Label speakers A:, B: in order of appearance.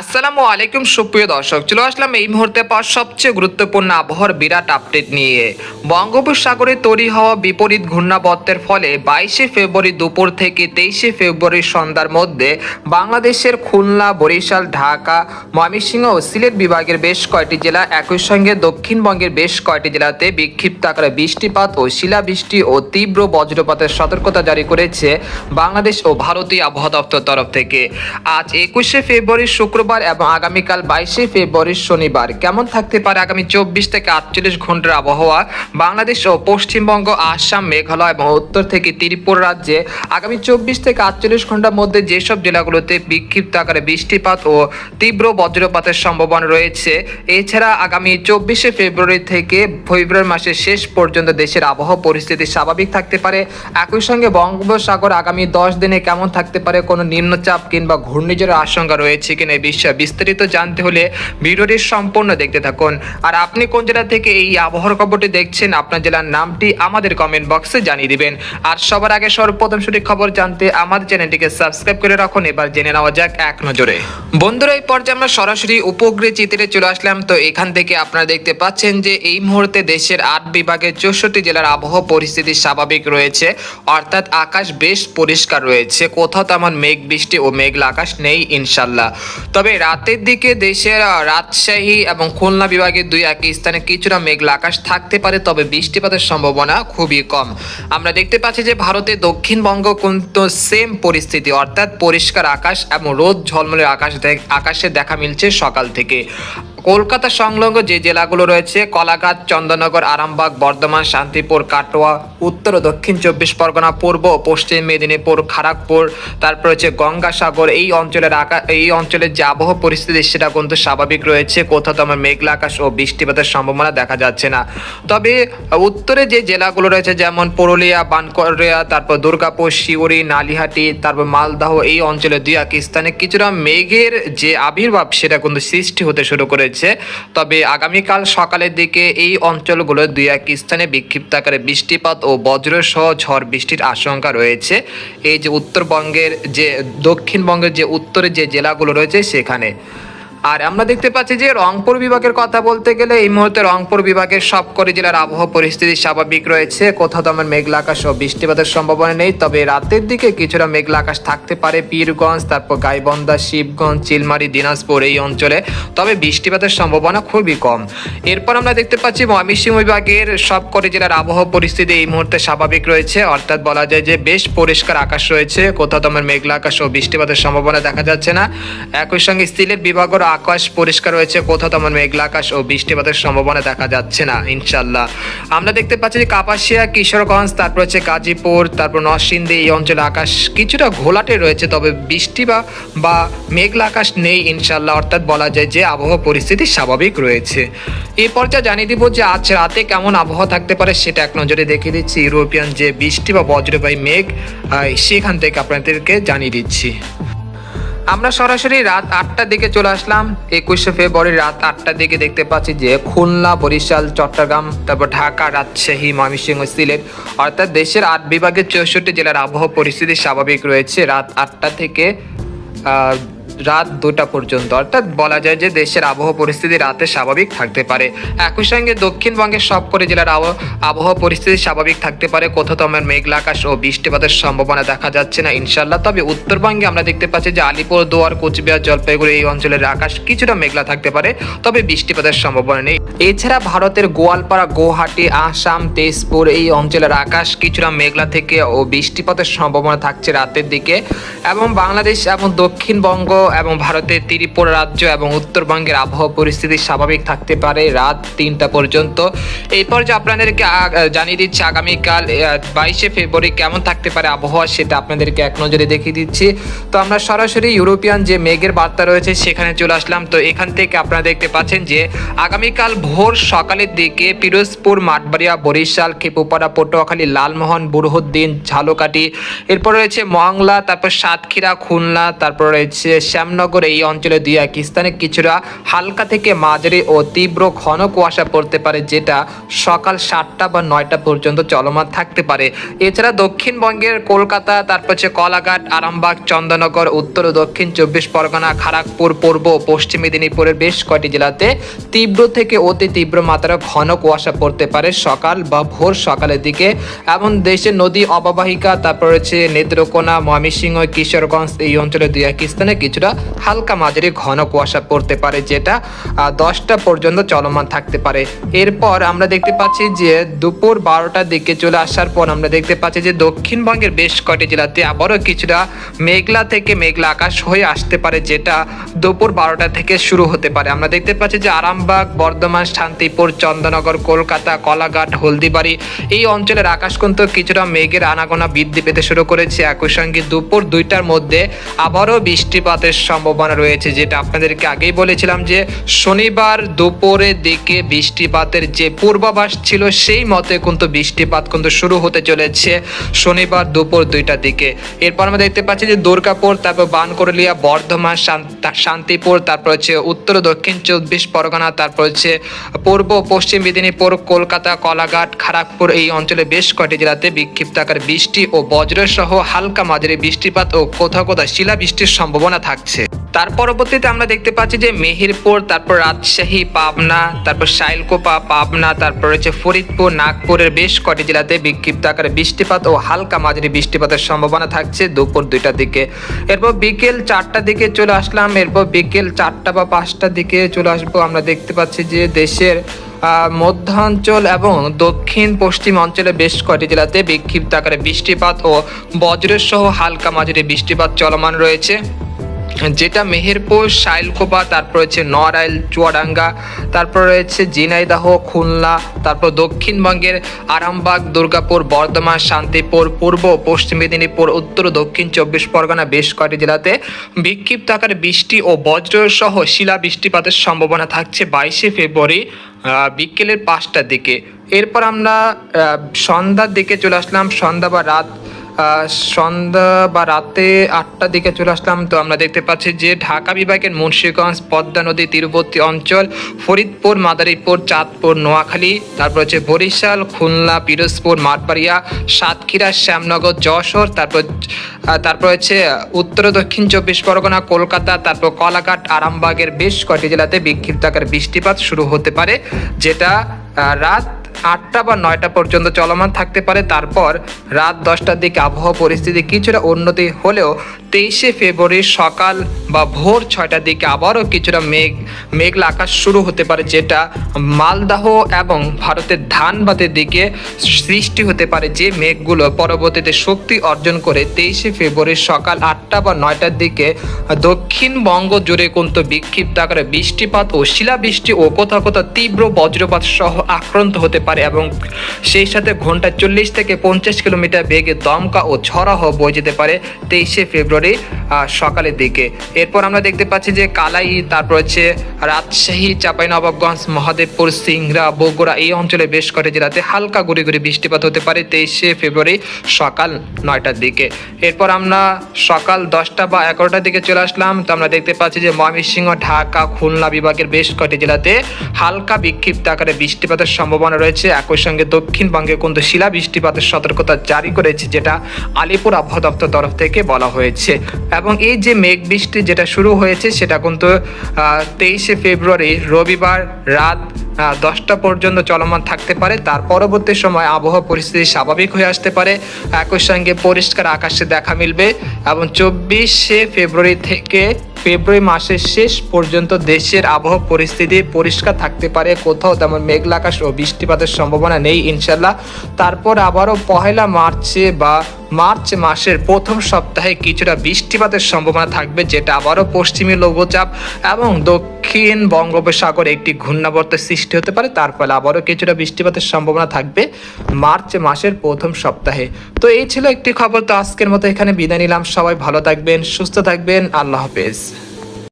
A: আসসালামু আলাইকুম সুপ্রিয় দর্শক, চলে আসলাম এই মুহূর্তে পাওয়া সবচেয়ে গুরুত্বপূর্ণ আবহাওয়ার বিরাট আপডেট নিয়ে। বঙ্গোপসাগরে তৈরি হওয়া বিপরীত ঘূর্ণাবর্তের ফলে 22শে ফেব্রুয়ারি দুপুর থেকে 23শে ফেব্রুয়ারি সন্ধ্যার মধ্যে বাংলাদেশের খুলনা, বরিশাল, ঢাকা, ময়মনসিংহ ও সিলেট বিভাগের বেশ কয়েকটি জেলা, একই সঙ্গে দক্ষিণবঙ্গের বেশ কয়েকটি জেলাতে বিক্ষিপ্ত আকারে বৃষ্টিপাত ও শিলাবৃষ্টি ও তীব্র বজ্রপাতের সতর্কতা জারি করেছে বাংলাদেশ ও ভারতীয় আবহাওয়া দপ্তর তরফ থেকে। আজ 21শে ফেব্রুয়ারি শুক্রবার এবং আগামীকাল 22শে ফেব্রুয়ারি শনিবার কেমন থাকতে পারে আগামী 24 থেকে 48 ঘন্টার আবহাওয়া বাংলাদেশ ও পশ্চিমবঙ্গ, আসাম, মেঘালয় এবং উত্তর থেকে ত্রিপুরা রাজ্যে আগামী 24 থেকে 48 ঘন্টার মধ্যে যেসব জেলাগুলোতে বিক্ষিপ্ত আকারে বৃষ্টিপাত ও তীব্র বজ্রপাতের সম্ভাবনা রয়েছে। এছাড়া আগামী 24শে ফেব্রুয়ারি থেকে ফেব্রুয়ারি মাসের শেষ পর্যন্ত দেশের আবহাওয়া পরিস্থিতি স্বাভাবিক থাকতে পারে। একই সঙ্গে বঙ্গোপসাগর আগামী 10 দিনে কেমন থাকতে পারে, কোনো নিম্নচাপ কিংবা ঘূর্ণিঝড়ের আশঙ্কা রয়েছে কিনা এই বিষয়ে বিস্তারিত জানতে হলে ভিডিওটি সম্পূর্ণ দেখতে থাকুন। আর আপনি কোন জেলা থেকে এই আবহাওয়ার খবরটি দেখছেন, আপনার জেলার নামটি আমাদের কমেন্ট বক্সে জানিয়ে দিবেন। আর সবার আগে সর্বপ্রথম সঠিক খবর জানতে আমাদের চ্যানেলটিকে সাবস্ক্রাইব করে রাখুন। এবার জেনে নেওয়া যাক এক নজরে। বন্ধুরা, এই পর্যায়ে আমরা সরাসরি উপগ্রহ চিত্রে চলে আসলাম। তো এখান থেকে আপনারা দেখতে পাচ্ছেন যে এই মুহূর্তে দেশের 8 বিভাগের 64 জেলার আবহাওয়া পরিস্থিতি স্বাভাবিক রয়েছে, অর্থাৎ আকাশ বেশ পরিষ্কার রয়েছে, কোথাও তেমন মেঘ বৃষ্টি ও মেঘলা আকাশ নেই ইনশাল্লাহ। তবে রাতের দিকে দেশের রাজশাহী এবং খুলনা বিভাগের দুই এক স্থানে কিছুটা মেঘলা আকাশ থাকতে পারে, তবে বৃষ্টিপাতের সম্ভাবনা খুবই কম। আমরা দেখতে পাচ্ছি যে ভারতের দক্ষিণবঙ্গ কিন্তু সেম পরিস্থিতি, অর্থাৎ পরিষ্কার আকাশ এবং রোদ ঝলমলে আকাশে দেখা মিলছে সকাল থেকে। কলকাতা সংলগ্ন যে জেলাগুলো রয়েছে কলাঘাট, চন্দননগর, আরামবাগ, বর্ধমান, শান্তিপুর, কাটোয়া, উত্তর ও দক্ষিণ 24 পরগনা, পূর্ব ও পশ্চিম মেদিনীপুর, খড়গপুর, তারপর হচ্ছে গঙ্গাসাগর, এই অঞ্চলের যে আবহাওয়া পরিস্থিতি সেটা কিন্তু স্বাভাবিক রয়েছে, কোথাও তো আমার মেঘলা আকাশ ও বৃষ্টিপাতের সম্ভাবনা দেখা যাচ্ছে না। তবে উত্তরে যে জেলাগুলো রয়েছে যেমন পুরুলিয়া, বানকড়িয়া, তারপর দুর্গাপুর, শিউরি, নালিহাটি, তারপর মালদহ, এই অঞ্চলের দুই এক স্থানে কিছুটা মেঘের যে আবির্ভাব সেটা কিন্তু সৃষ্টি হতে শুরু করেছে। তবে আগামীকাল সকালের দিকে এই অঞ্চলগুলো দুই এক স্থানে বিক্ষিপ্ত আকারে বৃষ্টিপাত ও বজ্র সহ ঝড় বৃষ্টির আশঙ্কা রয়েছে। এই যে উত্তরবঙ্গের যে দক্ষিণবঙ্গের যে উত্তরের যে জেলাগুলো রয়েছে সেখানে। আর আমরা দেখতে পাচ্ছি যে রংপুর বিভাগের কথা বলতে গেলে এই মুহূর্তে রংপুর বিভাগের সবকটি জেলার আবহাওয়া পরিস্থিতি স্বাভাবিক রয়েছে, কোথাও তেমন মেঘলা আকাশ ও বৃষ্টিপাতের সম্ভাবনা নেই। তবে রাতের দিকে কিছুটা মেঘলা আকাশ থাকতে পারে পীরগঞ্জ, তারপর গাইবান্ধা, শিবগঞ্জ, চিলমারি, দিনাজপুর এই অঞ্চলে, তবে বৃষ্টিপাতের সম্ভাবনা খুবই কম। এরপর আমরা দেখতে পাচ্ছি ময়মনসিংহ বিভাগের সবকটি জেলার আবহাওয়া পরিস্থিতি এই মুহূর্তে স্বাভাবিক রয়েছে, অর্থাৎ বলা যায় যে বেশ পরিষ্কার আকাশ রয়েছে, কোথাও তেমন মেঘলা আকাশ ও বৃষ্টিপাতের সম্ভাবনা দেখা যাচ্ছে না। একই সঙ্গে সিলেট বিভাগের আকাশ পরিষ্কার রয়েছে, কোথাও তেমন মেঘলা আকাশ ও বৃষ্টিপাতের সম্ভাবনা দেখা যাচ্ছে না ইনশাল্লাহ। আমরা দেখতে পাচ্ছি যে কাপাসিয়া, কিশোরগঞ্জ, তারপর হচ্ছে গাজীপুর, তারপর নরসিংদী এই অঞ্চলে আকাশ কিছুটা ঘোলাটে রয়েছে, তবে বৃষ্টি বা মেঘলা আকাশ নেই ইনশাল্লাহ, অর্থাৎ বলা যায় যে আবহাওয়া পরিস্থিতি স্বাভাবিক রয়েছে। এই পর্যায়ে জানিয়ে দিব যে আজ রাতে কেমন আবহাওয়া থাকতে পারে সেটা এক নজরে দেখিয়ে দিচ্ছি। ইউরোপিয়ান যে বৃষ্টি বা বজ্রবায়ু মেঘ সেখান থেকে আপনাদেরকে জানিয়ে দিচ্ছি। আমরা সরাসরি রাত 8টার দিকে চলে আসলাম। 21শে ফেব্রুয়ারি রাত 8টার দিকে দেখতে পাচ্ছি যে খুলনা, বরিশাল, চট্টগ্রাম, তারপর ঢাকা, রাজশাহী, ময়মনসিংহ, সিলেট, অর্থাৎ দেশের 8 বিভাগের 64 জেলার আবহাওয়া পরিস্থিতি স্বাভাবিক রয়েছে রাত 8টা থেকে রাত 2টা পর্যন্ত, অর্থাৎ বলা যায় যে দেশের আবহাওয়া পরিস্থিতি রাতে স্বাভাবিক থাকতে পারে। একই সঙ্গে দক্ষিণবঙ্গের সবকটি জেলার আবহাওয়া পরিস্থিতি স্বাভাবিক থাকতে পারে, কোথাও তেমন মেঘলা আকাশ ও বৃষ্টিপাতের সম্ভাবনা দেখা যাচ্ছে না ইনশাল্লাহ। তবে উত্তরবঙ্গে আমরা দেখতে পাচ্ছি যে আলিপুরদুয়ার, কোচবিহার, জলপাইগুড়ি এই অঞ্চলের আকাশ কিছুটা মেঘলা থাকতে পারে, তবে বৃষ্টিপাতের সম্ভাবনা নেই। এছাড়া ভারতের গোয়ালপাড়া, গুয়াহাটি, আসাম, তেজপুর এই অঞ্চলের আকাশ কিছুটা মেঘলা থেকে ও বৃষ্টিপাতের সম্ভাবনা থাকছে রাতের দিকে। এবং বাংলাদেশ এবং দক্ষিণবঙ্গ এবং ভারতের ত্রিপুরা রাজ্য এবং উত্তরবঙ্গের আবহাওয়া পরিস্থিতি স্বাভাবিক থাকতে পারে রাত 3টা পর্যন্ত। এই পর্যায়ে আপনাদেরকে জানিয়ে দিচ্ছি আগামীকাল 22শে ফেব্রুয়ারি কেমন থাকতে পারে আবহাওয়া সেটা আপনাদেরকে এক নজরে দেখিয়ে দিচ্ছি। তো আমরা সরাসরি ইউরোপিয়ান যে মেঘের বার্তা রয়েছে সেখানে চলে আসলাম। তো এখান থেকে আপনারা দেখতে পাচ্ছেন যে আগামীকাল ভোর সকালের দিকে পিরোজপুর, মাঠবাড়িয়া, বরিশাল, খেপুপাড়া, পটুয়াখালী, লালমোহন, বুরহুদ্দিন, ঝালকাঠি, এরপর রয়েছে মংলা, তারপর সাতক্ষীরা, খুলনা, তারপর রয়েছে শ্যামনগর এই অঞ্চলে দুই এক স্থানে কিছুটা হালকা থেকে মাঝারি ও তীব্র ঘন কুয়াশা পড়তে পারে, যেটা সকাল 7টা বা 9টা পর্যন্ত চলমান থাকতে পারে। এছাড়া দক্ষিণবঙ্গের কলকাতা, তারপর হচ্ছে কলাঘাট, আরামবাগ, চন্দননগর, উত্তর ও দক্ষিণ 24 পরগনা, খড়গপুর, পূর্ব ও পশ্চিম মেদিনীপুরের বেশ কয়েকটি জেলাতে তীব্র থেকে অতি তীব্র মাত্রার ঘন কুয়াশা পড়তে পারে সকাল বা ভোর সকালের দিকে। এবং দেশের নদী অববাহিকা, তারপর রয়েছে নেত্রকোনা, ময়মনসিংহ, কিশোরগঞ্জ এই অঞ্চলে দুই এক স্থানে কিছুটা হালকা মাঝারি ঘন কুয়াশা পড়তে পারে, যেটা 10টা পর্যন্ত চলমান থাকতে পারে। এরপর আমরা দেখতে পাচ্ছি যে দুপুর 12টার দিকে চলে আসার পর আমরা দেখতে পাচ্ছি যে দক্ষিণবঙ্গের বেশ কয়েকটি জেলাতে আবারও কিছুটা মেঘলা থেকে মেঘলা আকাশ হয়ে আসতে পারে, যেটা দুপুর 12টা থেকে শুরু হতে পারে। আমরা দেখতে পাচ্ছি যে আরামবাগ, বর্ধমান, শান্তিপুর, চন্দননগর, কলকাতা, কলাঘাট, হলদিবাড়ি এই অঞ্চলের আকাশ কিন্তু কিছুটা মেঘের আনাগোনা বৃদ্ধি পেতে শুরু করেছে। একই সঙ্গে দুপুর 2টার মধ্যে আবারও বৃষ্টিপাতের সম্ভাবনা রয়েছে, যেটা আপনাদেরকে আগেই বলেছিলাম যে শনিবার দুপুরের দিকে বৃষ্টিপাতের যে পূর্বাভাস ছিল সেই মতে কিন্তু বৃষ্টিপাত কিন্তু শুরু হতে চলেছে শনিবার দুপুর 2টার দিকে। এরপর আমরা দেখতে পাচ্ছি যে দুর্গাপুর, তারপর বানকরলিয়া, বর্ধমান, শান্তিপুর, তারপর হচ্ছে উত্তর ও দক্ষিণ 24 পরগনা, তারপর হচ্ছে পূর্ব পশ্চিম মেদিনীপুর, কলকাতা, কলাঘাট, খড়গপুর এই অঞ্চলে বেশ কয়েকটি জেলাতে বিক্ষিপ্ত আকারে বৃষ্টি ও বজ্র সহ হালকা মাঝারি বৃষ্টিপাত ও কোথাও কোথাও শিলাবৃষ্টির সম্ভাবনা থাকছে। তার পরবর্তীতে আমরা দেখতে পাচ্ছি যে মেহেরপুর, তারপর রাজশাহী, পাবনা, তারপর সাইলকোপা, পাবনা, তারপর হচ্ছে ফরিদপুর, নাগপুরের বেশ কয়েকটি জেলাতে বিক্ষিপ্ত আকারে বৃষ্টিপাত ও হালকা মাঝারি বৃষ্টিপাতের সম্ভাবনা থাকছে দুপুর 2টার দিকে। এরপর বিকেল 4টার দিকে চলে আসলাম। এরপর বিকেল 4টা বা 5টার দিকে চলে আসবো। আমরা দেখতে পাচ্ছি যে দেশের মধ্যাঞ্চল এবং দক্ষিণ পশ্চিম অঞ্চলে বেশ কয়েকটি জেলাতে বিক্ষিপ্ত আকারে বৃষ্টিপাত ও বজ্রের সহ হালকা মাঝারি বৃষ্টিপাত চলমান রয়েছে, যেটা মেহেরপুর, সাইলকোপা, তারপর হচ্ছে নড়াইল, চুয়াডাঙ্গা, তারপর রয়েছে ঝিনাইদহ, খুলনা, তারপর দক্ষিণবঙ্গের আরামবাগ, দুর্গাপুর, বর্ধমান, শান্তিপুর, পূর্ব পশ্চিম মেদিনীপুর, উত্তর ও দক্ষিণ 24 পরগনা বেশ কয়েকটি জেলাতে বিক্ষিপ্ত আকারে বৃষ্টি ও বজ্র সহ শিলা বৃষ্টিপাতের সম্ভাবনা থাকছে 22শে ফেব্রুয়ারি বিকেলের 5টার দিকে। এরপর আমরা সন্ধ্যার দিকে চলে আসলাম। সন্ধ্যা বা রাতে 8টার দিকে চলে আসলাম। তো আমরা দেখতে পাচ্ছি যে ঢাকা বিভাগের মুন্সিগঞ্জ, পদ্মা নদী তীরবর্তী অঞ্চল, ফরিদপুর, মাদারীপুর, চাঁদপুর, নোয়াখালী, তারপর হচ্ছে বরিশাল, খুলনা, পিরোজপুর, মাঠবাড়িয়া, সাতক্ষীরা, শ্যামনগর, যশোর, তারপর হচ্ছে উত্তর দক্ষিণ 24 পরগনা, কলকাতা, তারপর কলাঘাট, আরামবাগের বেশ কয়েকটি জেলাতে বিক্ষিপ্ত আকারে বৃষ্টিপাত শুরু হতে পারে, যেটা রাত 8টা বা 9টা পর্যন্ত চলমান থাকতে পারে। তারপর রাত 10টার দিকে আবহাওয়া পরিস্থিতি কিছুটা উন্নতি হলেও 23শে ফেব্রুয়ারি সকাল বা ভোর 6টার দিকে আবারও কিছুটা মেঘলা আকাশ শুরু হতে পারে, যেটা মালদহ এবং ভারতের ধানবাদের দিকে সৃষ্টি হতে পারে, যে মেঘগুলো পরবর্তীতে শক্তি অর্জন করে 23শে ফেব্রুয়ারি সকাল 8টা বা 9টার দিকে দক্ষিণবঙ্গ জুড়ে কিন্তু বিক্ষিপ্ত আকারে বৃষ্টিপাত ও শিলাবৃষ্টি ও কোথাও কোথাও তীব্র বজ্রপাত সহ আক্রান্ত হতে পারে, এবং সেই সাথে ঘন্টায় 40 থেকে 50 কিলোমিটার বেগে দমকা ও ঝড়ো হাওয়া বয়ে যেতে পারে 23শে ফেব্রুয়ারি সকালের দিকে। এরপর আমরা দেখতে পাচ্ছি যে কালাই, তারপর হচ্ছে রাজশাহী, চাঁপাইনবাবগঞ্জ, মহাদেবপুর, সিংড়া, বগুড়া এই অঞ্চলে বেশ কয়েকটি জেলাতে হালকা গুড়ি গুড়ি বৃষ্টিপাত হতে পারে 23শে ফেব্রুয়ারি সকাল 9টার দিকে। এরপর আমরা সকাল 10টা বা 11টার দিকে চলে আসলাম। তো আমরা দেখতে পাচ্ছি যে ময়মনসিংহ, ঢাকা, খুলনা বিভাগের বেশ কয়েকটি জেলাতে হালকা বিক্ষিপ্ত আকারে বৃষ্টিপাতের সম্ভাবনা রয়েছে। একই সঙ্গে দক্ষিণবঙ্গে কিন্তু শিলা বৃষ্টিপাতের সতর্কতা জারি করেছে, যেটা আলিপুর আবহাওয়া দপ্তর তরফ থেকে বলা হয়েছে। এবং এই যে মেঘ বৃষ্টি যেটা শুরু হয়েছে সেটা কিন্তু 23শে ফেব্রুয়ারি রবিবার রাত 10টা পর্যন্ত চলমান থাকতে পারে। তার পরবর্তী সময় আবহাওয়া পরিস্থিতি স্বাভাবিক হয়ে আসতে পারে, একই সঙ্গে পরিষ্কার আকাশে দেখা মিলবে, এবং 24শে ফেব্রুয়ারি থেকে ফেব্রুয়ারি মাসের শেষ পর্যন্ত দেশের আবহাওয়া পরিস্থিতি পরিষ্কার থাকতে পারে, কোথাও তেমন মেঘলা আকাশ ও বৃষ্টিপাতের সম্ভাবনা নেই ইনশাল্লাহ। তারপর আবারও পহেলা মার্চে বা মার্চ মাসের প্রথম সপ্তাহে কিছুটা বৃষ্টিপাতের সম্ভাবনা থাকবে, যেটা আবারও পশ্চিমী লঘুচাপ এবং দক্ষিণ বঙ্গোপসাগরে একটি ঘূর্ণাবর্তের সৃষ্টি হতে পারে, তার ফলে আবারও কিছুটা বৃষ্টিপাতের সম্ভাবনা থাকবে মার্চ মাসের প্রথম সপ্তাহে। তো এই ছিল একটি খবর। তো আজকের মতো এখানে বিদায় নিলাম। সবাই ভালো থাকবেন, সুস্থ থাকবেন। আল্লাহ হাফেজ।